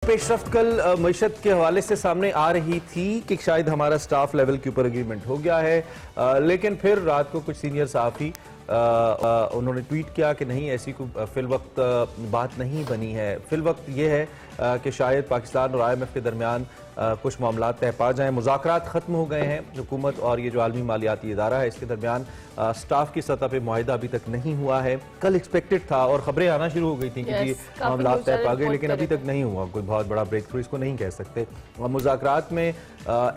पेशरफ्त कल मईशत के हवाले से सामने आ रही थी कि शायद हमारा स्टाफ लेवल के ऊपर एग्रीमेंट हो गया है, लेकिन फिर रात को कुछ सीनियर सहाफ़ी उन्होंने ट्वीट किया कि नहीं, ऐसी कोई फिल वक्त बात नहीं बनी है। फिल वक्त ये है कि शायद पाकिस्तान और IMF के दरमियान कुछ मामला तय पा जाएं, मुज़ाकरात ख़त्म हो गए हैं। हुकूमत और ये जो आलमी मालियाती इदारा है इसके दरमियान स्टाफ की सतह पे मुआहिदा अभी तक नहीं हुआ है। कल एक्सपेक्टेड था और खबरें आना शुरू हो गई थी कि जी मामला तय पा गए, लेकिन अभी तक नहीं हुआ कोई बहुत बड़ा ब्रेक थ्रू, इसको नहीं कह सकते। मुज़ाकरात में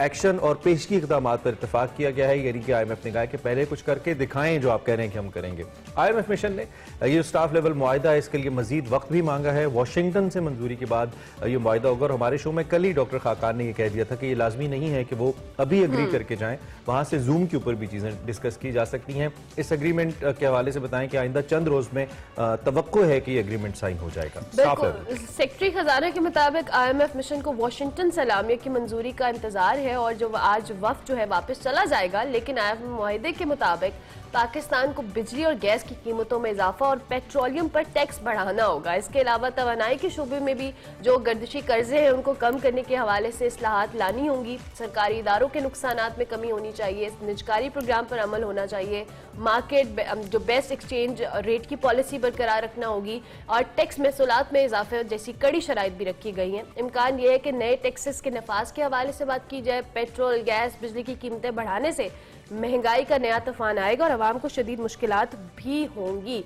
एक्शन और पेशगी इक़दाम पर इतफाक़ किया गया है, यानी कि IMF ने कहा कि पहले कुछ करके दिखाएं जो आप कह रहे हैं कि हम करेंगे। IMF मिशन ने ये स्टाफ लेवल मुआहिदा है, इसके लिए मजीद वक्त भी मांगा है। वाशिंगटन से मंजूरी के बाद ये मुआहिदा होगा। और हमारे शो में कल ही डॉक्टर खाकान ने ये कह दिया था कि ये लाजमी नहीं है कि वो अभी एग्री करके जाएं, वहां से जूम के ऊपर भी चीजें डिस्कस की जा सकती हैं। इस एग्रीमेंट के हवाले से बताएं कि आइंदा चंद रोज में तवक्को है कि ये एग्रीमेंट साइन हो जाएगा। सेक्रेटरी खजाना के मुताबिक IMF मिशन को वाशिंगटन सलामिया की मंजूरी का इंतजार है और जो आज वफ्द जो है वापस चला जाएगा, लेकिन IMF मुआहिदे के मुताबिक पाकिस्तान को बिजली और गैस की कीमतों में इजाफा और पेट्रोलियम पर टैक्स बढ़ाना होगा। इसके अलावा तवानाई के शोबे में भी जो गर्दिशी कर्जे हैं उनको कम करने के हवाले से इस्लाहात लानी होंगी। सरकारी इदारों के नुकसानात में कमी होनी चाहिए, निजकारी प्रोग्राम पर अमल होना चाहिए, मार्केट जो बेस्ट एक्सचेंज रेट की पॉलिसी बरकरार रखना होगी और टैक्स महसूलात में इजाफे जैसी कड़ी शराइत भी रखी गई हैं। इम्कान यह है कि नए टैक्सेस के नफाज के हवाले से बात की जाए। पेट्रोल, गैस, बिजली की कीमतें बढ़ाने से महंगाई का नया तूफान आएगा और आवाम को शदीद मुश्किलात भी होंगी।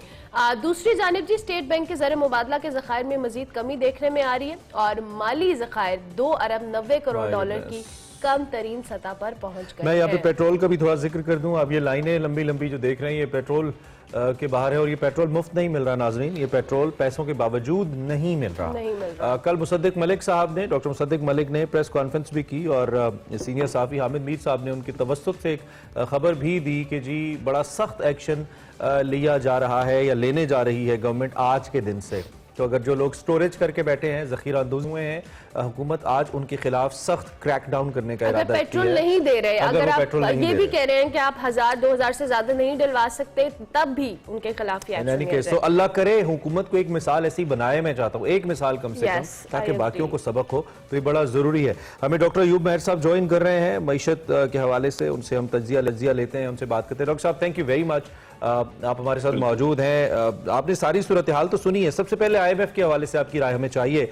दूसरी जानिब जी, स्टेट बैंक के ज़र मुबादला के ज़खायर में मजीद कमी देखने में आ रही है और माली ज़खायर 2 अरब 90 करोड़ डॉलर की कम तरीन सतह पर पहुंच गए। मैं यहाँ पे पेट्रोल का भी थोड़ा जिक्र कर दूं। आप ये लाइनें लंबी लंबी जो देख रहे हैं, ये पेट्रोल के बाहर है और ये पेट्रोल मुफ्त नहीं मिल रहा नाजरीन, ये पेट्रोल पैसों के बावजूद नहीं मिल रहा। कल मुसद्दिक मलिक साहब ने, डॉक्टर मुसद्दिक मलिक ने प्रेस कॉन्फ्रेंस भी की और सीनियर सहाफ़ी हामिद मीर साहब ने उनकी तवस्सुत से एक खबर भी दी कि जी बड़ा सख्त एक्शन लिया जा रहा है या लेने जा रही है गवर्नमेंट आज के दिन से। तो अगर जो लोग स्टोरेज करके बैठे हैं, जखीरा अंदोज हुए हैं, हुकूमत आज उनके खिलाफ सख्त क्रैक डाउन करने का इरादा पेट्रोल नहीं दे रहे, अगर आप ये भी कह रहे हैं कि आप 1000-2000 से ज्यादा नहीं डलवा सकते, तब भी उनके खिलाफ तो अल्लाह करे हुकूमत को एक मिसाल ऐसी बनाए। मैं चाहता हूँ एक मिसाल कम से कम, ताकि बाकियों को सबक हो, तो ये बड़ा जरूरी है। हमें डॉक्टर अयूब मेहर साहब ज्वाइन कर रहे हैं मईशत के हवाले से, उनसे हम तज्जिया लेते हैं, उनसे बात करते हैं। डॉक्टर साहब, थैंक यू वेरी मच, आप हमारे साथ मौजूद हैं। आपने सारी सूरत हाल तो सुनी है। सबसे पहले IMF के हवाले से आपकी राय हमें चाहिए।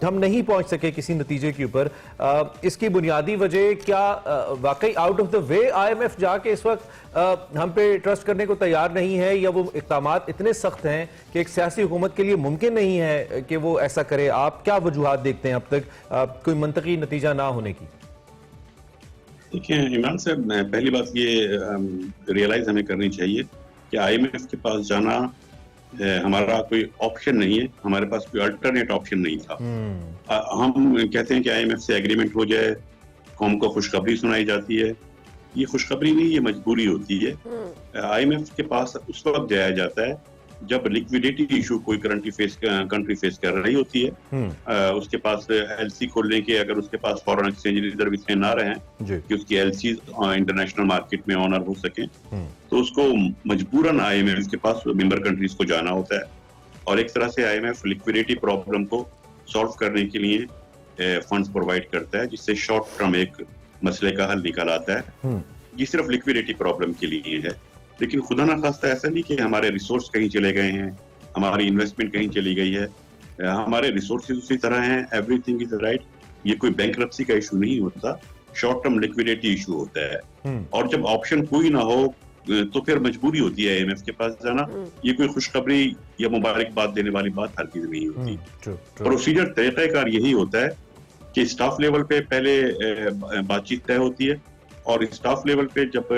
हम नहीं पहुंच सके किसी नतीजे के ऊपर, इसकी बुनियादी वजह क्या वाकई out of the way IMF जाके इस वक्त हम पे ट्रस्ट करने को तैयार नहीं है, या वो इक़दामात इतने सख्त हैं कि एक सियासी हुकूमत के लिए मुमकिन नहीं है कि वो ऐसा करे? आप क्या वजूहात देखते हैं अब तक कोई मंतकी नतीजा ना होने की? देखिए इमरान साहब, पहली बात ये रियलाइज हमें करनी चाहिए कि IMF के पास जाना हमारा कोई ऑप्शन नहीं है, हमारे पास कोई अल्टरनेट ऑप्शन नहीं था। हम कहते हैं कि IMF से एग्रीमेंट हो जाए, कौम को खुशखबरी सुनाई जाती है। ये खुशखबरी नहीं, ये मजबूरी होती है। IMF के पास उस वक्त जाया जाता है जब लिक्विडिटी इशू कोई कंट्री फेस कर रही होती है। उसके पास LC खोलने के, अगर उसके पास फॉरेन एक्सचेंज रिजर्व इतने ना रहे कि उसकी LC इंटरनेशनल मार्केट में ऑनर हो सके, तो उसको मजबूरन IMF के पास मेंबर कंट्रीज को जाना होता है। और एक तरह से IMF लिक्विडिटी प्रॉब्लम को सॉल्व करने के लिए फंड्स प्रोवाइड करता है, जिससे शॉर्ट टर्म एक मसले का हल निकल आता है। ये सिर्फ लिक्विडिटी प्रॉब्लम के लिए है, लेकिन खुदा ना खास्ता ऐसा नहीं कि हमारे रिसोर्स कहीं चले गए हैं, हमारी इन्वेस्टमेंट कहीं चली गई है। हमारे रिसोर्सेज उसी तरह हैं, एवरीथिंग इज राइट। ये कोई बैंकरप्सी का इशू नहीं होता, शॉर्ट टर्म लिक्विडिटी इशू होता है। और जब ऑप्शन कोई ना हो तो फिर मजबूरी होती है IMF के पास जाना। ये कोई खुशखबरी या मुबारकबाद देने वाली बात हर चीज नहीं होती। प्रोसीजर तरीकाकार यही होता है कि स्टाफ लेवल पे पहले बातचीत तय होती है, और स्टाफ लेवल पे जब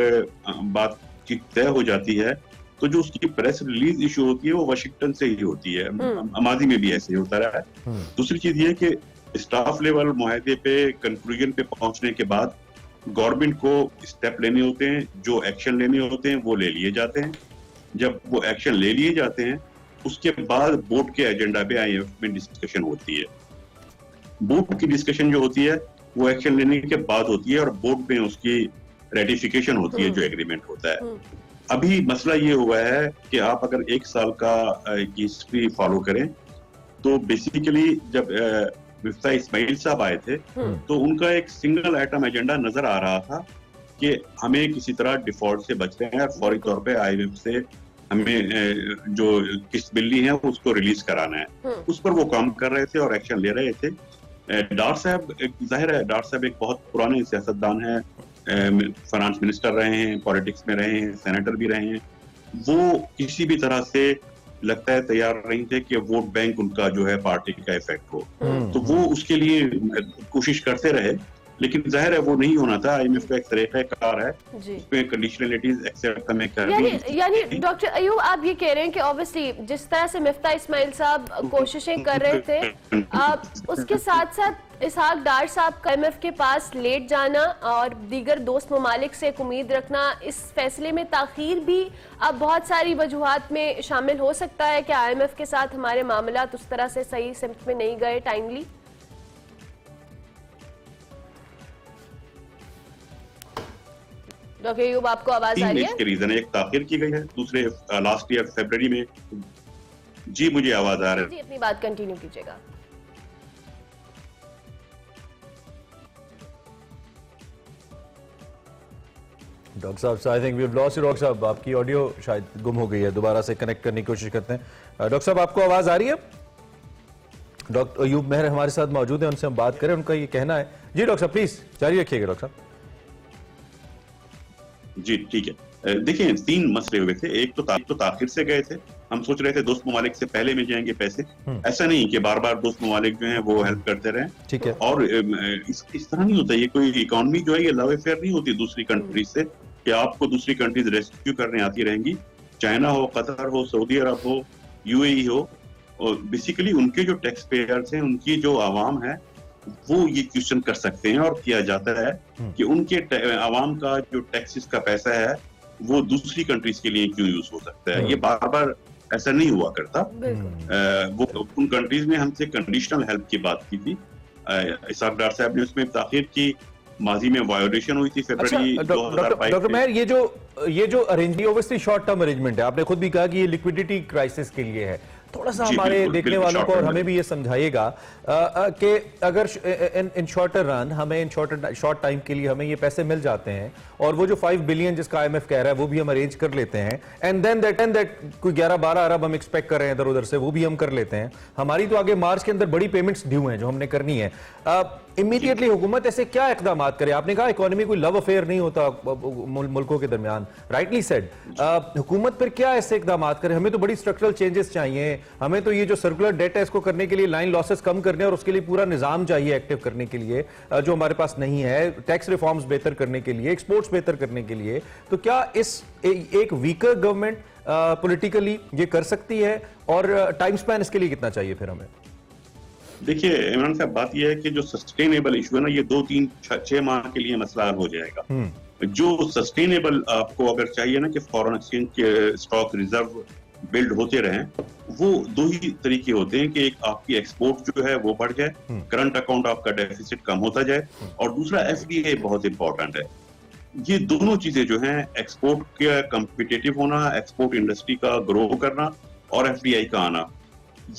बातचीत तय हो जाती है तो जो उसकी प्रेस रिलीज इशू होती है वो वाशिंगटन से ही होती है। माजी में भी ऐसे ही होता रहा है। दूसरी चीज ये कि स्टाफ लेवल मुआहदे पे कंक्लूजन पे पहुंचने के बाद गवर्नमेंट को स्टेप लेने होते हैं, जो एक्शन लेने होते हैं वो ले लिए जाते हैं। जब वो एक्शन ले लिए जाते हैं उसके बाद बोर्ड के एजेंडा पे IMF में डिस्कशन होती है। बोर्ड की डिस्कशन जो होती है वो एक्शन लेने के बाद होती है और बोर्ड में उसकी रेटिफिकेशन होती है, जो एग्रीमेंट होता है। अभी मसला ये हुआ है कि आप अगर 1 साल का हिस्ट्री फॉलो करें तो बेसिकली जब मिफ्ता इस्माइल साहब आए थे, तो उनका एक सिंगल आइटम एजेंडा नजर आ रहा था कि हमें किसी तरह डिफॉल्ट से बचना है और फौरी तौर पे IMF से हमें जो किस्त मिलनी है उसको रिलीज कराना है। उस पर वो काम कर रहे थे और एक्शन ले रहे थे। डार साहब, जाहिर है डार साहब एक बहुत पुराने सियासतदान हैं, फाइनेंस मिनिस्टर रहे हैं, पॉलिटिक्स में रहे हैं, सेनेटर भी रहे हैं। वो किसी भी तरह से लगता है तैयार नहीं थे कि वोट बैंक उनका जो है पार्टी का इफेक्ट हो, तो वो उसके लिए कोशिश करते रहे, लेकिन जाहिर है वो नहीं होना था। IMF का एक तरीक़ाकार है, उसमें कंडीशनलिटीज एक्सेप्ट हमें करनी। यानी डॉक्टर अयूब आप ये कह रहे हैं कि ऑब्वियसली जिस तरह से मिफ्ता इस्माइल साहब कोशिशें कर रहे थे, उसके साथ साथ इसहाक डार साहब का IMF के पास लेट जाना और दीगर दोस्त ममालिक से एक उम्मीद रखना, इस फैसले में ताखीर भी अब बहुत सारी वजूहात में शामिल हो सकता है कि IMF के साथ हमारे मामलात उस तरह से सही सिमत में नहीं गए टाइमली। डॉक्टर अयूब आपको आवाज आ रही है? इसके रीजन है, एक ताखिर की गई है, दूसरे लास्ट ईयर फरवरी में। जी मुझे आवाज आ रही है। जी अपनी बात कंटिन्यू कीजिएगा। डॉक्टर साहब, I think we have lost you. Doctor साहब आपकी ऑडियो शायद गुम हो गई है, दोबारा से कनेक्ट करने की कोशिश करते हैं। डॉक्टर साहब आपको आवाज आ रही है? डॉक्टर अयूब मेहर हमारे साथ मौजूद है, उनसे हम बात करें, उनका ये कहना है। जी डॉक्टर साहब प्लीज जारी रखिएगा। डॉक्टर साहब जी ठीक है। देखिए 3 मसले हुए थे। एक तो ताखिर से गए थे, हम सोच रहे थे दोस्त ममालिक से पहले में जाएंगे पैसे, ऐसा नहीं कि बार बार दोस्त ममालिक जो हैं वो हेल्प करते रहे। ठीक है। और इस तरह नहीं होता, ये कोई इकोनॉमी जो है ये लव अफेयर नहीं होती दूसरी कंट्रीज से कि आपको दूसरी कंट्रीज रेस्क्यू करने आती रहेंगी। चाइना हो, कतर हो, सऊदी अरब हो, UAE हो, और बेसिकली उनके जो टैक्स पेयर्स हैं, उनकी जो आवाम है, वो ये क्वेश्चन कर सकते हैं और किया जाता है कि उनके आवाम का जो टैक्सेस का पैसा है वो दूसरी कंट्रीज के लिए क्यों यूज हो सकता है। ये बार बार ऐसा नहीं हुआ करता। वो उन कंट्रीज में हमसे कंडीशनल हेल्प की बात की थी। इसहाक डार साहब ने उसमें ताखीर की, माजी में वायोलेशन हुई थी फरवरी 2022। डॉक्टर मेहर, ये जो arrangement obviously short term arrangement है, आपने खुद भी कहा कि ये लिक्विडिटी क्राइसिस के लिए है। थोड़ा सा हमारे देखने वालों को और हमें भी ये समझाइएगा कि अगर इन शॉर्टर रन हमें इन शॉर्ट टाइम के लिए हमें ये पैसे मिल जाते हैं और वो जो 5 बिलियन जिसका IMF कह रहा है वो भी हम अरेंज कर लेते हैं, एंड देन दैट कोई 11-12 अरब हम एक्सपेक्ट कर रहे हैं इधर उधर से, वो भी हम कर लेते हैं। हमारी तो आगे मार्च के अंदर बड़ी पेमेंट्स ड्यू हैं जो हमने करनी है। इमीडिएटली हुकूमत ऐसे क्या इकदाम करे? आपने कहा इकोनॉमी कोई लव अफेयर नहीं होता मुल्कों के दरमियान, राइटली सेड। हुकूमत फिर क्या ऐसे इकदाम करे? हमें तो बड़ी स्ट्रक्चरल चेंजेस चाहिए, हमें तो ये जो सर्कुलर डेट है इसको करने के लिए लाइन लॉसेस कम करने और उसके लिए पूरा निजाम चाहिए एक्टिव करने के लिए, जो हमारे पास नहीं है, टैक्स रिफॉर्म्स बेहतर करने के लिए, एक्सपोर्ट्स बेहतर करने के लिए। तो क्या इस एक वीकर गवर्नमेंट पॉलिटिकली ये कर सकती है और टाइम स्पैन इसके लिए कितना चाहिए फिर हमें? देखिए इमरान साहब, बात यह है कि जो सस्टेनेबल इशू है ना, ये 2-3-6 माह के लिए मसला हल हो जाएगा। जो सस्टेनेबल आपको अगर चाहिए ना कि फॉरेन एक्सचेंज के स्टॉक रिजर्व बिल्ड होते रहें, वो 2 ही तरीके होते हैं कि एक आपकी एक्सपोर्ट जो है वो बढ़ जाए, करंट अकाउंट आपका डेफिसिट कम होता जाए, और दूसरा FDI बहुत इंपॉर्टेंट है। ये दोनों चीजें जो हैं, एक्सपोर्ट का कम्पिटिटिव होना, एक्सपोर्ट इंडस्ट्री का ग्रो करना और FDI का आना,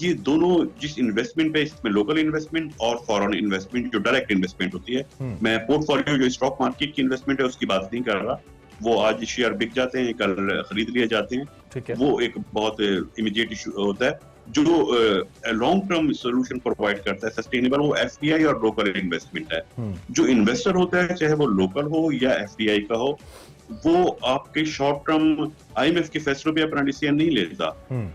ये दोनों जिस इन्वेस्टमेंट पे, इसमें लोकल इन्वेस्टमेंट और फॉरेन इन्वेस्टमेंट जो डायरेक्ट इन्वेस्टमेंट होती है, मैं पोर्टफोलियो जो स्टॉक मार्केट की इन्वेस्टमेंट है उसकी बात नहीं कर रहा, वो आज शेयर बिक जाते हैं, कल खरीद लिए जाते हैं, वो एक बहुत इमीडिएट इशू होता है। जो लॉन्ग टर्म सोल्यूशन प्रोवाइड करता है सस्टेनेबल, वो FDI और लोकल इन्वेस्टमेंट है। जो इन्वेस्टर होता है, चाहे वो लोकल हो या FDI का हो, वो आपके शॉर्ट टर्म IMF के फैसलों पे अपना डिसीजन नहीं लेता,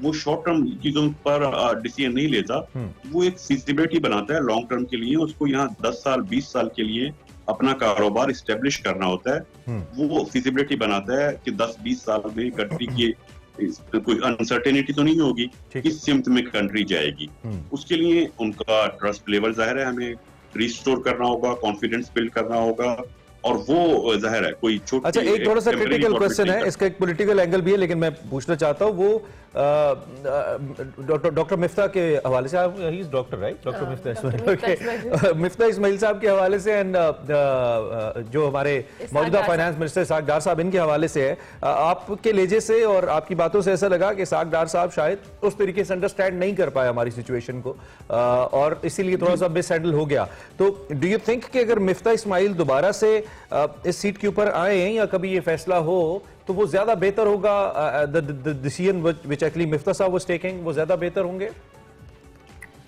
वो शॉर्ट टर्म चीजों पर डिसीजन नहीं लेता, वो एक फिजिबिलिटी बनाता है लॉन्ग टर्म के लिए। उसको यहाँ 10 साल 20 साल के लिए अपना कारोबार इस्टेब्लिश करना होता है। वो फिजिबिलिटी बनाता है कि 10-20 साल में कंट्री की कोई अनसर्टेनिटी तो नहीं होगी, किस सिमत में कंट्री जाएगी। उसके लिए उनका ट्रस्ट लेवल जाहिर है हमें रिस्टोर करना होगा, कॉन्फिडेंस बिल्ड करना होगा, और वो जाहिर है कोई छोटी। अच्छा, एक थोड़ा सा क्रिटिकल क्वेश्चन है, इसका एक पॉलिटिकल एंगल भी है, लेकिन मैं पूछना चाहता हूँ वो डॉक्टर मिफ्ता के हवाले से, he is doctor right, doctor Mifta Ismail, Mifta Ismail साहब के हवाले से एंड जो हमारे मौजूदा फाइनेंस मिनिस्टर इसहाक डार साहब, इनके हवाले से है। आपके लेजे से और आपकी बातों से ऐसा लगा कि इसहाक डार साहब शायद उस तरीके से अंडरस्टैंड नहीं कर पाए हमारी सिचुएशन को, और इसीलिए थोड़ा सा मिस हैंडल हो गया। तो डू यू थिंक कि अगर मिफ्ता इस्माइल दोबारा से इस सीट के ऊपर आए या कभी ये फैसला हो तो वो ज्यादा बेहतर होगा, the decision which actually Miftah साहब वाज टेकिंग, वो ज्यादा बेहतर होंगे?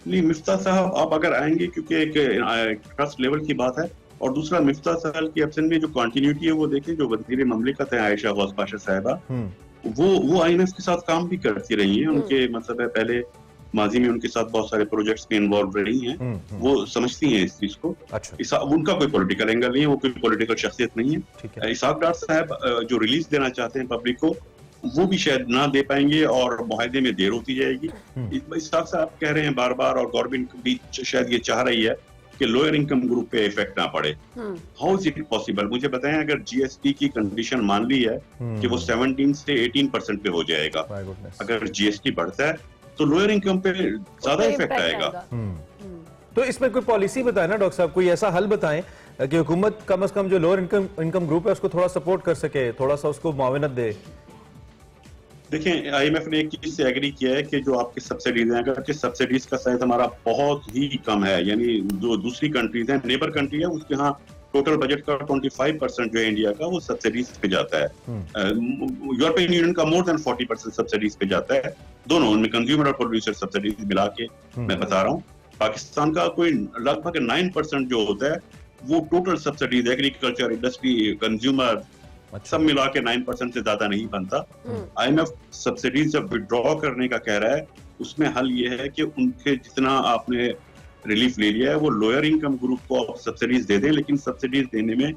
नहीं, मिफ्ता साहब आप अगर आएंगे, क्योंकि एक ट्रस्ट लेवल की बात है, और दूसरा मिफ्ता साहब की एब्सेंस में जो कंटिन्यूटी है वो देखें, जो वजीर ममलिकत है आयशा गौस पाशा साहिबा, वो IMF के साथ काम भी करती रही हैं। उनके मतलब है पहले माजी में उनके साथ बहुत सारे प्रोजेक्ट्स में इन्वॉल्व रही हैं, वो समझती हैं इस चीज को। अच्छा। उनका कोई पॉलिटिकल एंगल नहीं है, वो कोई पॉलिटिकल शख्सियत नहीं है। इसहाक डार साहब जो रिलीज देना चाहते हैं पब्लिक को, वो भी शायद ना दे पाएंगे और मुआहदे में देर होती जाएगी। इसहाक साहब कह रहे हैं बार बार, और गवर्नमेंट भी शायद ये चाह रही है कि लोअर इनकम ग्रुप पे इफेक्ट ना पड़े। How is it possible? मुझे बताएं, अगर GST की कंडीशन मान ली है कि वो 17 से 18% पे हो जाएगा, अगर GST बढ़ता है तो लोअर इनकम पे ज्यादा इफेक्ट आएगा। तो इसमें कोई पॉलिसी बताएं ना डॉक्टर साहब, कोई ऐसा हल बताएं कि हुकूमत कम से कम जो लोअर इनकम ग्रुप है उसको थोड़ा सपोर्ट कर सके, थोड़ा सा उसको मुआवनत दे। देखें, IMF ने एक चीज से एग्री किया है कि जो आपके सब्सिडीज हैं, अगर सब्सिडीज का साइज हमारा बहुत ही कम है, यानी जो दूसरी कंट्रीज हैं, नेबर कंट्री है, उसके यहाँ टोटल बजट का 25% जो है इंडिया का, वो सब्सिडीज पे जाता है। यूरोपियन यूनियन का मोर देन 40% सब्सिडीज पे जाता है, दोनों उनमें कंज्यूमर और प्रोड्यूसर सब्सिडीज मिला के मैं बता रहा हूँ। पाकिस्तान का कोई लगभग 9% जो होता है वो total subsidies, agriculture, industry, consumer, सब मिला के 9% से ज्यादा नहीं बनता। IMF सब्सिडीज जब विड्रॉ करने का कह रहा है, उसमें हल ये है कि उनके जितना आपने रिलीफ ले लिया है वो लोअर इनकम ग्रुप को आप सब्सिडीज दे दें, लेकिन सब्सिडीज देने में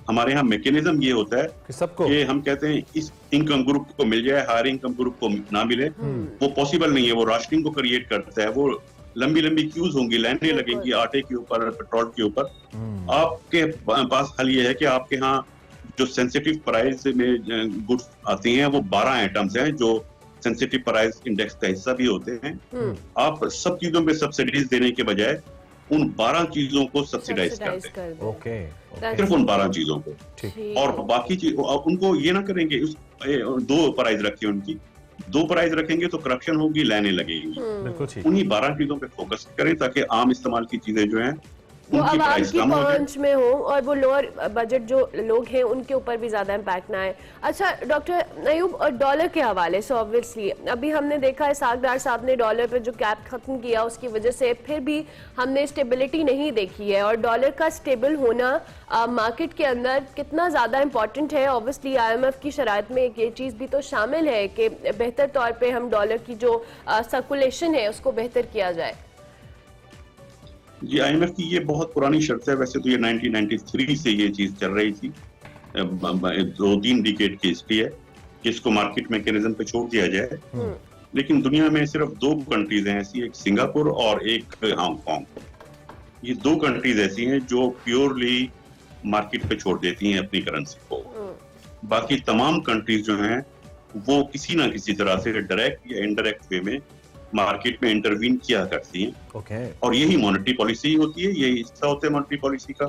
हमारे यहाँ मैकेनिज्म ये होता है कि सबको, कि हम कहते हैं इस इनकम ग्रुप को मिल जाए, हायर इनकम ग्रुप को ना मिले। वो पॉसिबल नहीं है, वो राशनिंग को क्रिएट करता है, वो लंबी लंबी क्यूज होंगी, लाइनें लगेंगी आटे के ऊपर, पेट्रोल के ऊपर। आपके पास हल ये है कि आपके यहाँ जो सेंसिटिव प्राइस में गुड्स आती हैं वो 12 आइटम्स हैं जो सेंसिटिव प्राइस इंडेक्स का हिस्सा भी होते हैं। आप सब चीजों पे सब्सिडीज देने के बजाय उन 12 चीजों को सब्सिडाइज कर दें। ओके, सिर्फ उन 12 चीजों को, और बाकी चीज उनको ये ना करेंगे, दो प्राइस रखिए उनकी, 2 प्राइस रखेंगे तो करप्शन होगी, लाइनें लगेंगी। उन्हीं 12 चीजों पे फोकस करें ताकि आम इस्तेमाल की चीजें जो हैं वो आवाम की पहुंच में हो, और वो लोअर बजट जो लोग हैं उनके ऊपर भी ज्यादा इम्पैक्ट ना आए। अच्छा डॉक्टर नयूब, और डॉलर के हवाले से ऑब्वियसली अभी हमने देखा है इसहाक डार साहब ने डॉलर पे जो कैप खत्म किया, उसकी वजह से फिर भी हमने स्टेबिलिटी नहीं देखी है, और डॉलर का स्टेबल होना मार्केट के अंदर कितना ज्यादा इंपॉर्टेंट है। ऑब्वियसली IMF की शराइत में ये चीज भी तो शामिल है कि बेहतर तौर पर हम डॉलर की जो सर्कुलेशन है उसको बेहतर किया जाए। जी, IMF की ये बहुत पुरानी शर्त है, वैसे तो ये 1993 से ये चीज चल रही थी, 2-3 डिकेड की हिस्ट्री है कि इसको मार्केट मैकेनिज्म पे छोड़ दिया जाए। लेकिन दुनिया में सिर्फ 2 कंट्रीज हैं ऐसी, एक सिंगापुर और एक हांगकांग। ये 2 कंट्रीज ऐसी हैं जो प्योरली मार्केट पे छोड़ देती हैं अपनी करेंसी को। बाकी तमाम कंट्रीज जो हैं वो किसी ना किसी तरह से डायरेक्ट या इनडायरेक्ट वे में मार्केट में इंटरवीन किया करती हैं। और यही मॉनेटरी पॉलिसी होती है, यही हिस्सा होता है मॉनेटरी पॉलिसी का।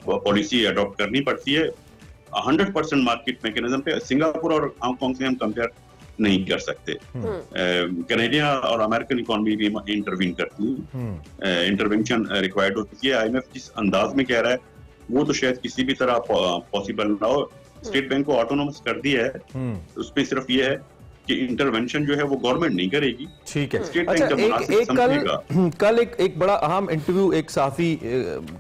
पॉलिसी अडॉप्ट करनी पड़ती है। 100% मार्केट मैकेनिज्म पे सिंगापुर और हांगकांग से हम कंपेयर नहीं कर सकते। कनाडा और अमेरिकन इकोनॉमी भी इंटरवीन करती है, इंटरवेंशन रिक्वायर्ड होती है। IMF जिस अंदाज में कह रहा है वो तो शायद किसी भी तरह पॉसिबल ना हो। स्टेट बैंक को ऑटोनोमस कर दिया है, उसमें सिर्फ ये है कि इंटरवेंशन जो है वो गवर्नमेंट नहीं करेगी। ठीक है। स्टेट अच्छा, बैंक कल एक बड़ा अहम इंटरव्यू एक सहाफी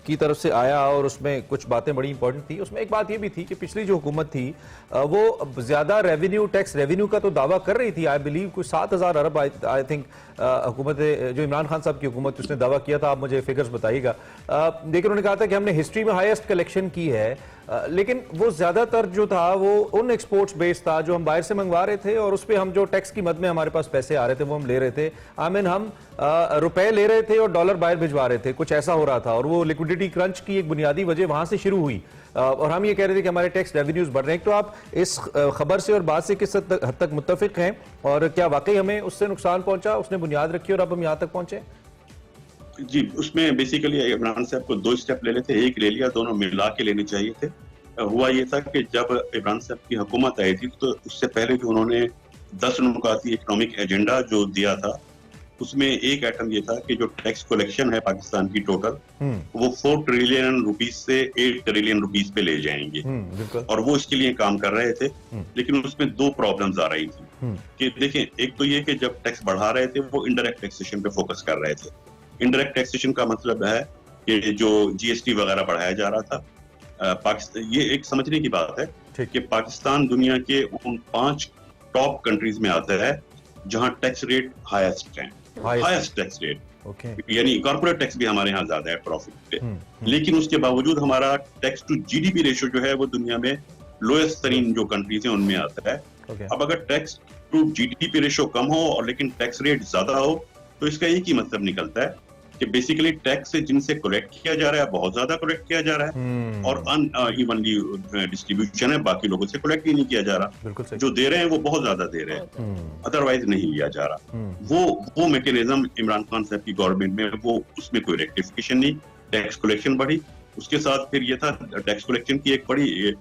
की तरफ से आया और उसमें कुछ बातें बड़ी इंपॉर्टेंट थी। उसमें एक बात ये भी थी कि पिछली जो हुकूमत थी वो ज्यादा टैक्स रेवेन्यू का तो दावा कर रही थी। आई बिलीव कुछ 7,000 अरब आई थिंक हुकूमत जो इमरान खान साहब की हुकूमत उसने दावा किया था, आप मुझे फिगर्स बताइएगा। लेकिन उन्होंने कहा था कि हमने हिस्ट्री में हाईएस्ट कलेक्शन की है, लेकिन वो ज्यादातर जो था वो उन एक्सपोर्ट्स बेस्ड था जो हम बाहर से मंगवा रहे थे, और उसमें पे हम जो टैक्स की मद में हमारे पास पैसे आ रहे थे वो हम ले रहे थे, आई मीन हम रुपए ले रहे थे और डॉलर बाहर भिजवा रहे थे, कुछ ऐसा हो रहा था। और वो लिक्विडिटी क्रंच की एक बुनियादी वजह वहां से शुरू हुई और हम ये कह रहे थे कि हमारे टैक्स रेवेन्यूज बढ़ रहे हैं। तो आप इस खबर से और बात से किस हद तक मुत्तफिक हैं और क्या वाकई हमें उससे नुकसान पहुंचा, उसने बुनियाद रखी और अब हम यहाँ तक पहुंचे? जी, उसमें बेसिकली इमरान साहब को 2 स्टेप ले लेते, एक ले लिया, दोनों मिला के लेने चाहिए थे। हुआ ये था कि जब इमरान साहब की हुकूमत आई थी तो उससे पहले जो उन्होंने 10 नुकाती इकोनॉमिक एजेंडा जो दिया था उसमें एक आइटम ये था कि जो टैक्स कलेक्शन है पाकिस्तान की टोटल वो 4 ट्रिलियन रुपीस से 8 ट्रिलियन रुपीस पे ले जाएंगे और वो इसके लिए काम कर रहे थे। लेकिन उसमें 2 प्रॉब्लम्स आ रही थी कि देखें, एक तो ये कि जब टैक्स बढ़ा रहे थे वो इनडायरेक्ट टैक्सेशन पे फोकस कर रहे थे। इनडायरेक्ट टैक्सेशन का मतलब है कि जो जीएसटी वगैरह बढ़ाया जा रहा था, पाकिस्तान, ये एक समझने की बात है कि पाकिस्तान दुनिया के उन 5 टॉप कंट्रीज में आता है जहां टैक्स रेट हाईएस्ट है, हाईएस्ट टैक्स रेट, यानी कॉर्पोरेट टैक्स भी हमारे यहाँ ज्यादा है प्रॉफिट पे। लेकिन उसके बावजूद हमारा टैक्स टू जीडीपी रेशियो जो है वो दुनिया में लोएस्ट तरीन जो कंट्रीज हैं उनमें आता है। अब अगर टैक्स टू जीडीपी रेशियो कम हो और लेकिन टैक्स रेट ज्यादा हो तो इसका एक ही मतलब निकलता है कि बेसिकली टैक्स जिनसे कलेक्ट किया जा रहा है बहुत ज्यादा कलेक्ट किया जा रहा है और अनइवनली डिस्ट्रीब्यूशन है, बाकी लोगों से कलेक्ट ही नहीं किया जा रहा। जो दे रहे हैं वो बहुत ज्यादा दे रहे हैं, अदरवाइज नहीं लिया जा रहा। वो मैकेनिज्म इमरान खान साहब की गवर्नमेंट में वो उसमें कोई रेक्टिफिकेशन नहीं, टैक्स कलेक्शन बढ़ी। उसके साथ फिर ये था टैक्स कलेक्शन की एक बड़ी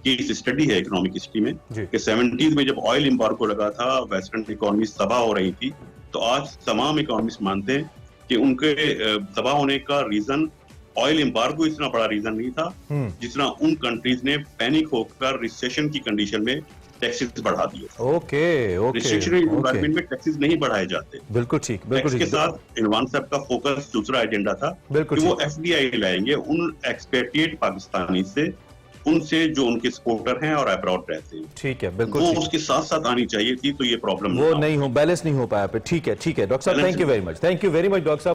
केस स्टडी है इकोनॉमिक हिस्ट्री में कि 70s में जब ऑयल एम्बार्गो लगा था, वेस्टर्न इकोनॉमी तबाह हो रही थी, तो आज तमाम इकोनॉमिस्ट मानते हैं कि उनके तबाह होने का रीजन ऑयल एम्बार्गो इतना बड़ा रीजन नहीं था जितना उन कंट्रीज ने पैनिक होकर रिसेशन की कंडीशन में टैक्सेस बढ़ा दिए। रिसेशन एनवायरनमेंट में टैक्सेस नहीं बढ़ाए जाते। बिल्कुल ठीक, बिल्कुल ठीक। के साथ इमरान साहब का फोकस दूसरा एजेंडा था कि वो एफडीआई लाएंगे उन एक्सपेट्रिएट पाकिस्तानी से, उनसे जो उनके सपोर्टर हैं और अब्रॉड रहते हैं। ठीक है, बिल्कुल वो उसके साथ साथ आनी चाहिए थी, तो ये प्रॉब्लम वो नहीं हो, बैलेंस नहीं हो पाया। ठीक है, ठीक है डॉक्टर साहब, thank you very much, thank you very much doctor साहब।